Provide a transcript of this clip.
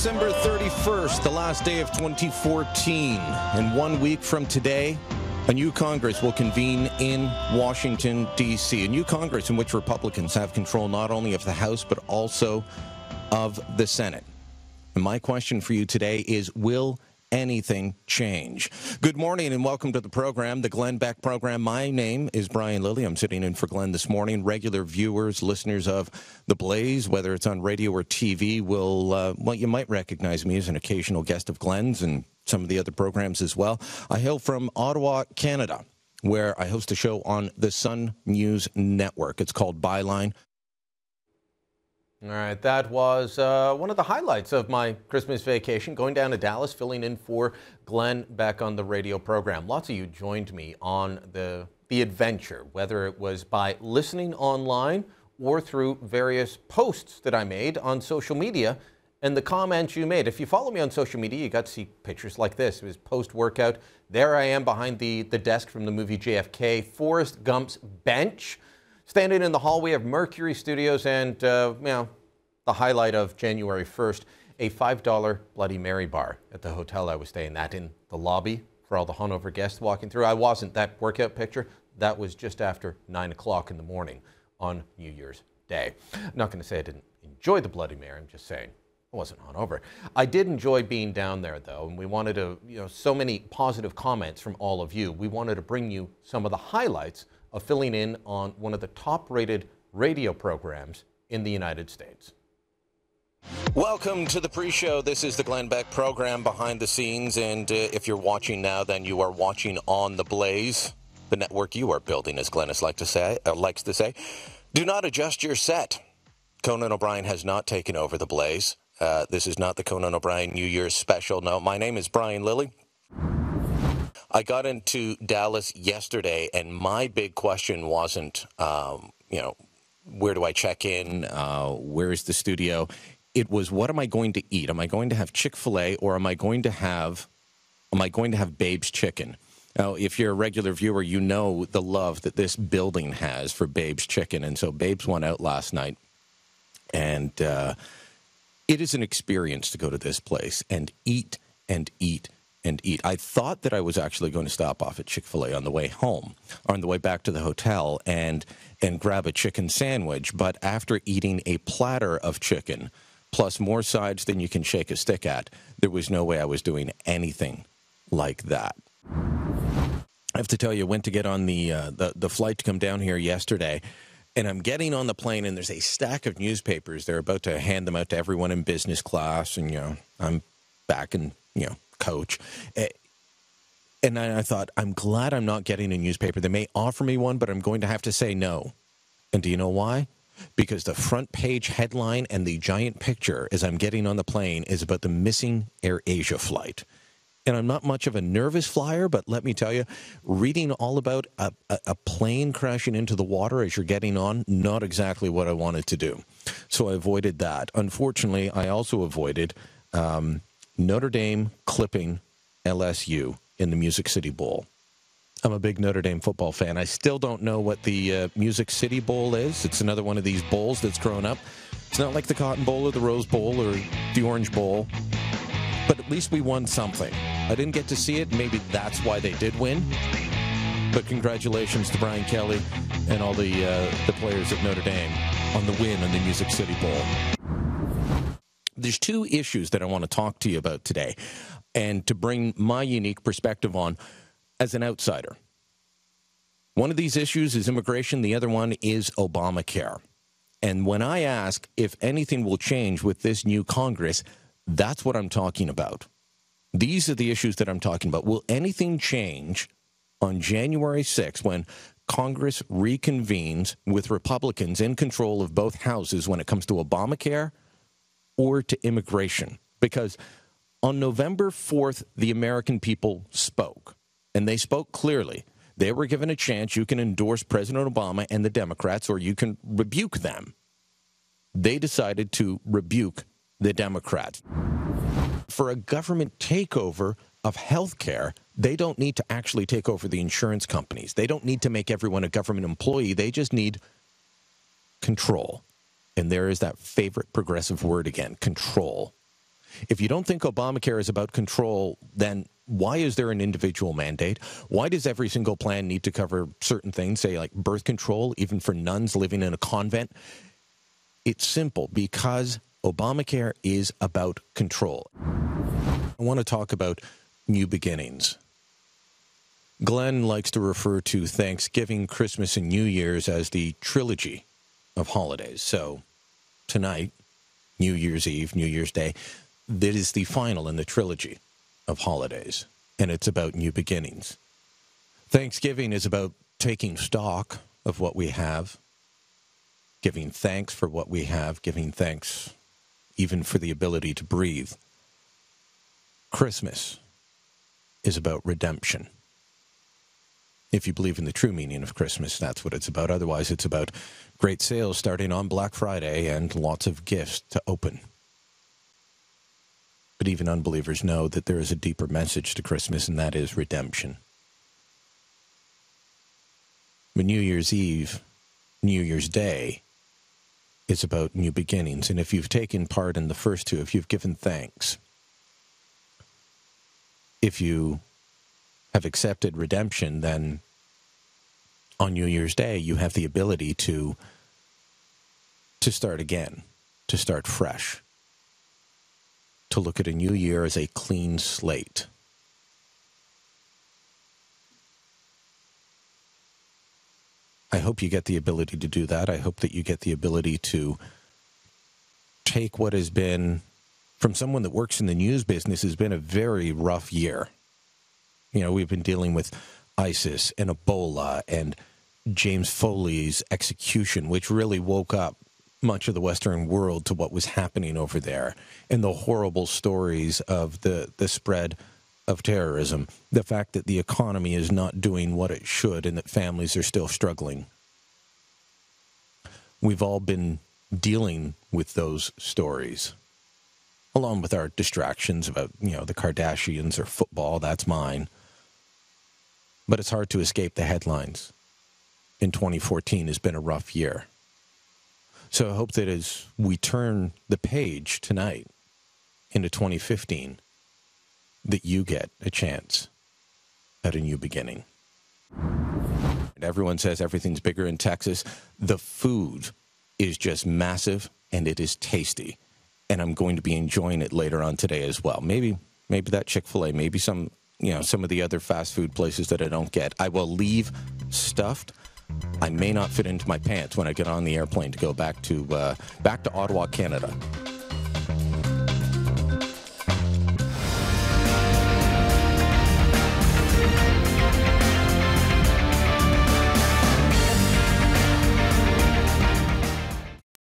December 31st, the last day of 2014. And 1 week from today, a new Congress will convene in Washington, D.C. A new Congress in which Republicans have control not only of the House, but also of the Senate. And my question for you today is, will anything change? Good morning and welcome to the program, the Glenn Beck program. My name is Brian Lilley. I'm sitting in for Glenn this morning. Regular viewers, listeners of The Blaze, whether it's on radio or TV, will, you might recognize me as an occasional guest of Glenn's and some of the other programs as well. I hail from Ottawa, Canada, where I host a show on the Sun News Network. It's called Byline. All right, that was one of the highlights of my Christmas vacation, going down to Dallas, filling in for Glenn Beck on the radio program. Lots of you joined me on the adventure, whether it was by listening online or through various posts that I made on social media and the comments you made. If you follow me on social media, you got to see pictures like this. It was post-workout. There I am behind the desk from the movie JFK, Forrest Gump's bench. Standing in the hallway of Mercury Studios and, the highlight of January 1st, a $5 Bloody Mary bar at the hotel I was staying at in the lobby for all the hungover guests walking through. I wasn't. That workout picture, that was just after 9 o'clock in the morning on New Year's Day. I'm not going to say I didn't enjoy the Bloody Mary. I'm just saying I wasn't hungover. I did enjoy being down there, though, and we wanted to, so many positive comments from all of you. We wanted to bring you some of the highlights of filling in on one of the top-rated radio programs in the United States. Welcome to the pre-show. This is the Glenn Beck program, behind the scenes, and if you're watching now, then you are watching on The Blaze, the network you are building, as Glenn likes to say. Do not adjust your set. Conan O'Brien has not taken over The Blaze. This is not the Conan O'Brien New Year's special. No, my name is Brian Lilley. I got into Dallas yesterday, and my big question wasn't, where do I check in? Where's the studio? It was, what am I going to eat? Am I going to have Chick-fil-A, or am I going to have Babe's Chicken? Now, if you're a regular viewer, you know the love that this building has for Babe's Chicken. And so Babe's went out last night, and it is an experience to go to this place and eat and eat and eat. I thought that I was actually going to stop off at Chick-fil-A on the way home, or on the way back to the hotel, and grab a chicken sandwich. But after eating a platter of chicken, plus more sides than you can shake a stick at, there was no way I was doing anything like that. I have to tell you, I went to get on the flight to come down here yesterday, and I'm getting on the plane, and there's a stack of newspapers. They're about to hand them out to everyone in business class, and, I'm back in, coach. And I thought, I'm glad I'm not getting a newspaper. They may offer me one, but I'm going to have to say no. And do you know why? Because the front page headline and the giant picture as I'm getting on the plane is about the missing AirAsia flight. And I'm not much of a nervous flyer, but let me tell you, reading all about a plane crashing into the water as you're getting on, not exactly what I wanted to do. So I avoided that. Unfortunately, I also avoided Notre Dame clipping LSU in the Music City Bowl. I'm a big Notre Dame football fan. I still don't know what the Music City Bowl is. It's another one of these bowls that's grown up. It's not like the Cotton Bowl or the Rose Bowl or the Orange Bowl, but at least we won something. I didn't get to see it. Maybe that's why they did win. But congratulations to Brian Kelly and all the players at Notre Dame on the win on the Music City Bowl. There's two issues that I want to talk to you about today, and to bring my unique perspective on as an outsider. One of these issues is immigration. The other one is Obamacare. And when I ask if anything will change with this new Congress, that's what I'm talking about. These are the issues that I'm talking about. Will anything change on January 6th when Congress reconvenes with Republicans in control of both houses when it comes to Obamacare or to immigration? Because on November 4th, the American people spoke. And they spoke clearly. They were given a chance. You can endorse President Obama and the Democrats, or you can rebuke them. They decided to rebuke the Democrats. For a government takeover of health care, they don't need to actually take over the insurance companies. They don't need to make everyone a government employee. They just need control. And there is that favorite progressive word again, control. If you don't think Obamacare is about control, then why is there an individual mandate? Why does every single plan need to cover certain things, say like birth control, even for nuns living in a convent? It's simple, because Obamacare is about control. I want to talk about new beginnings. Glenn likes to refer to Thanksgiving, Christmas, and New Year's as the trilogy of holidays. So tonight, New Year's Eve, New Year's Day, that is the final in the trilogy of holidays, and it's about new beginnings. Thanksgiving is about taking stock of what we have, giving thanks for what we have, giving thanks even for the ability to breathe. Christmas is about redemption. If you believe in the true meaning of Christmas, that's what it's about. Otherwise, it's about great sales starting on Black Friday and lots of gifts to open. But even unbelievers know that there is a deeper message to Christmas, and that is redemption. But New Year's Eve, New Year's Day, is about new beginnings. And if you've taken part in the first two, if you've given thanks, if you have accepted redemption, then on New Year's Day, you have the ability to start again, to start fresh, to look at a new year as a clean slate. I hope you get the ability to do that. I hope that you get the ability to take what has been, from someone that works in the news business, has been a very rough year. You know, we've been dealing with ISIS and Ebola and James Foley's execution, which really woke up much of the Western world to what was happening over there, and the horrible stories of the spread of terrorism, the fact that the economy is not doing what it should and that families are still struggling. We've all been dealing with those stories, along with our distractions about, the Kardashians or football. That's mine. But it's hard to escape the headlines. And 2014 has been a rough year. So I hope that as we turn the page tonight into 2015, that you get a chance at a new beginning. And everyone says everything's bigger in Texas. The food is just massive, and it is tasty. And I'm going to be enjoying it later on today as well. Maybe that Chick-fil-A, maybe some of the other fast food places that I don't get. I will leave stuffed. I may not fit into my pants when I get on the airplane to go back to Ottawa, Canada.